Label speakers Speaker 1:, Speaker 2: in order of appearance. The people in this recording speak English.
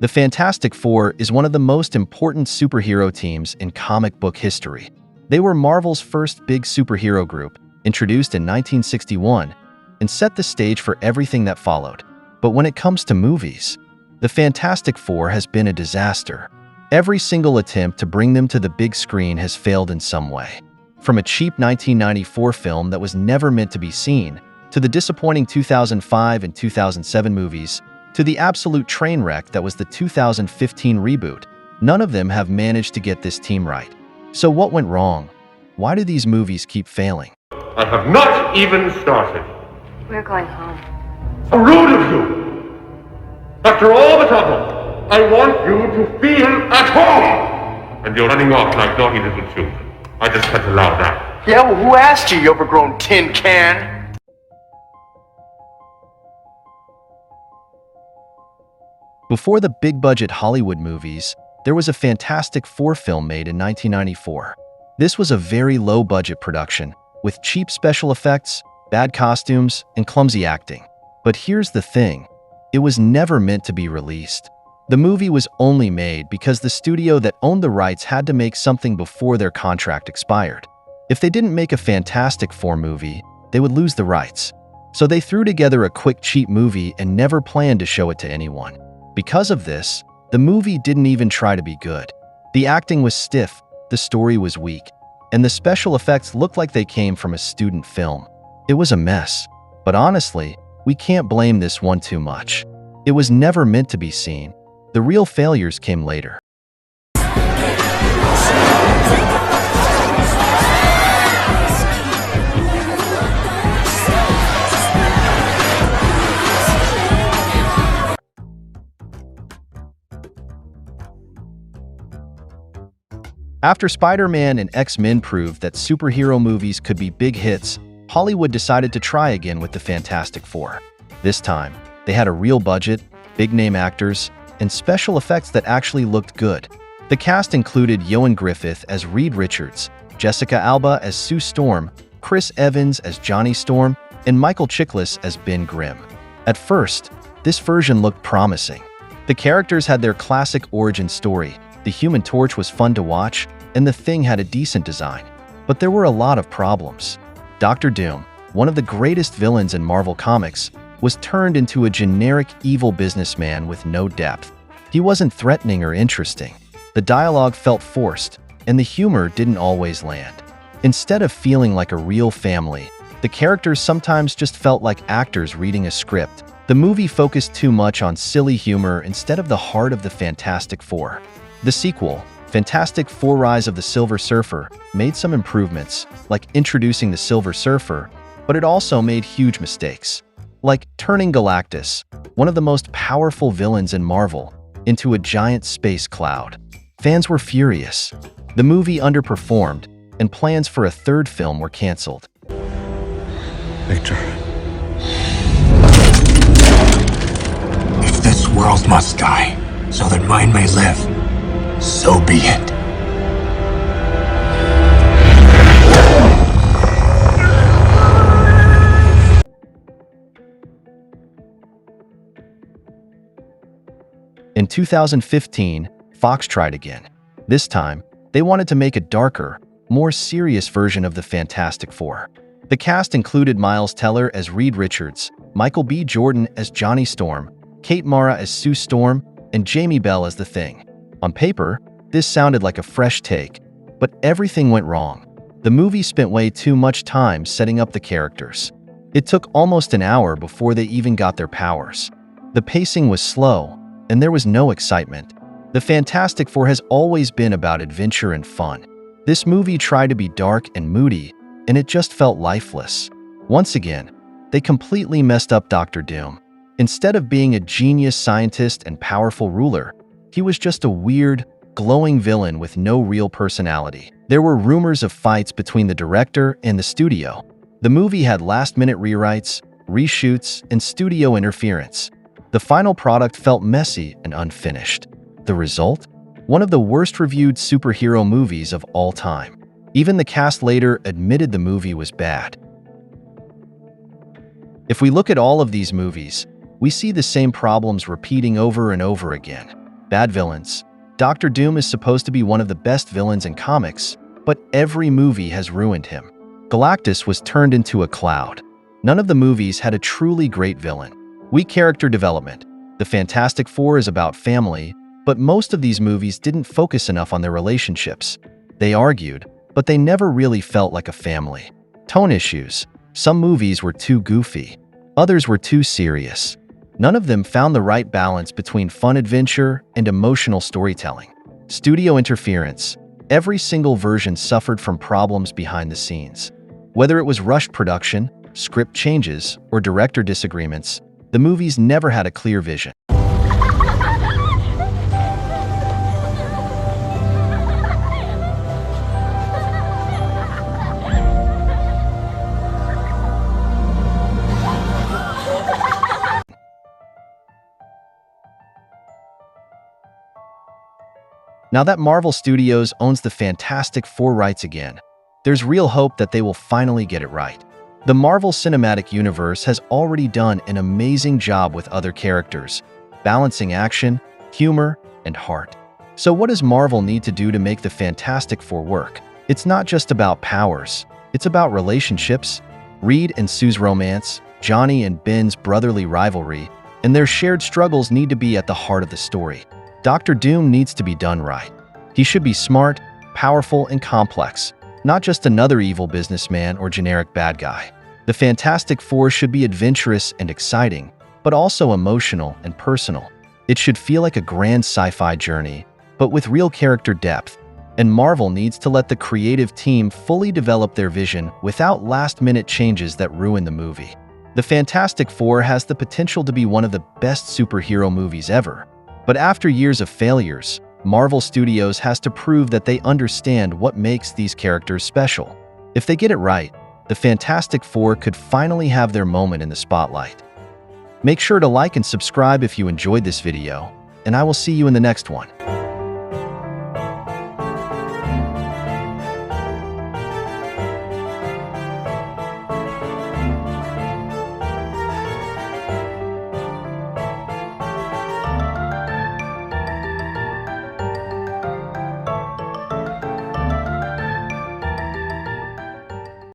Speaker 1: The Fantastic Four is one of the most important superhero teams in comic book history. They were Marvel's first big superhero group, introduced in 1961, and set the stage for everything that followed. But when it comes to movies, the Fantastic Four has been a disaster. Every single attempt to bring them to the big screen has failed in some way. From a cheap 1994 film that was never meant to be seen, to the disappointing 2005 and 2007 movies, to the absolute train wreck that was the 2015 reboot, none of them have managed to get this team right. So what went wrong? Why do these movies keep failing?
Speaker 2: I have not even started.
Speaker 3: We're going home.
Speaker 2: How rude of you! After all the trouble, I want you to feel at home! And you're running off like naughty little children. I just can't allow that.
Speaker 4: Yeah, well, who asked you, you overgrown tin can?
Speaker 1: Before the big-budget Hollywood movies, there was a Fantastic Four film made in 1994. This was a very low-budget production, with cheap special effects, bad costumes, and clumsy acting. But here's the thing, it was never meant to be released. The movie was only made because the studio that owned the rights had to make something before their contract expired. If they didn't make a Fantastic Four movie, they would lose the rights. So they threw together a quick, cheap movie and never planned to show it to anyone. Because of this, the movie didn't even try to be good. The acting was stiff, the story was weak, and the special effects looked like they came from a student film. It was a mess. But honestly, we can't blame this one too much. It was never meant to be seen. The real failures came later. After Spider-Man and X-Men proved that superhero movies could be big hits, Hollywood decided to try again with the Fantastic Four. This time, they had a real budget, big-name actors, and special effects that actually looked good. The cast included Ioan Gruffudd as Reed Richards, Jessica Alba as Sue Storm, Chris Evans as Johnny Storm, and Michael Chiklis as Ben Grimm. At first, this version looked promising. The characters had their classic origin story. The Human Torch was fun to watch, and the Thing had a decent design. But there were a lot of problems. Dr. Doom, one of the greatest villains in Marvel Comics, was turned into a generic evil businessman with no depth. He wasn't threatening or interesting. The dialogue felt forced, and the humor didn't always land. Instead of feeling like a real family, the characters sometimes just felt like actors reading a script. The movie focused too much on silly humor instead of the heart of the Fantastic Four. The sequel, Fantastic Four: Rise of the Silver Surfer, made some improvements, like introducing the Silver Surfer, but it also made huge mistakes, like turning Galactus, one of the most powerful villains in Marvel, into a giant space cloud. Fans were furious. The movie underperformed, and plans for a third film were canceled.
Speaker 5: Victor. If this world must die, so that mine may live, so be it.
Speaker 1: In 2015, Fox tried again. This time, they wanted to make a darker, more serious version of the Fantastic Four. The cast included Miles Teller as Reed Richards, Michael B. Jordan as Johnny Storm, Kate Mara as Sue Storm, and Jamie Bell as the Thing. On paper, this sounded like a fresh take, but everything went wrong. The movie spent way too much time setting up the characters. It took almost an hour before they even got their powers. The pacing was slow, and there was no excitement. The Fantastic Four has always been about adventure and fun. This movie tried to be dark and moody, and it just felt lifeless. Once again, they completely messed up Dr. Doom. Instead of being a genius scientist and powerful ruler, he was just a weird, glowing villain with no real personality. There were rumors of fights between the director and the studio. The movie had last-minute rewrites, reshoots, and studio interference. The final product felt messy and unfinished. The result? One of the worst-reviewed superhero movies of all time. Even the cast later admitted the movie was bad. If we look at all of these movies, we see the same problems repeating over and over again. Bad villains. Doctor Doom is supposed to be one of the best villains in comics, but every movie has ruined him. Galactus was turned into a cloud. None of the movies had a truly great villain. Weak character development. The Fantastic Four is about family, but most of these movies didn't focus enough on their relationships. They argued, but they never really felt like a family. Tone issues. Some movies were too goofy. Others were too serious. None of them found the right balance between fun adventure and emotional storytelling. Studio interference. Every single version suffered from problems behind the scenes. Whether it was rushed production, script changes, or director disagreements, the movies never had a clear vision. Now that Marvel Studios owns the Fantastic Four rights again, there's real hope that they will finally get it right. The Marvel Cinematic Universe has already done an amazing job with other characters, balancing action, humor, and heart. So what does Marvel need to do to make the Fantastic Four work? It's not just about powers, it's about relationships. Reed and Sue's romance, Johnny and Ben's brotherly rivalry, and their shared struggles need to be at the heart of the story. Doctor Doom needs to be done right. He should be smart, powerful, and complex, not just another evil businessman or generic bad guy. The Fantastic Four should be adventurous and exciting, but also emotional and personal. It should feel like a grand sci-fi journey, but with real character depth. And Marvel needs to let the creative team fully develop their vision without last-minute changes that ruin the movie. The Fantastic Four has the potential to be one of the best superhero movies ever. But after years of failures, Marvel Studios has to prove that they understand what makes these characters special. If they get it right, the Fantastic Four could finally have their moment in the spotlight. Make sure to like and subscribe if you enjoyed this video, and I will see you in the next one.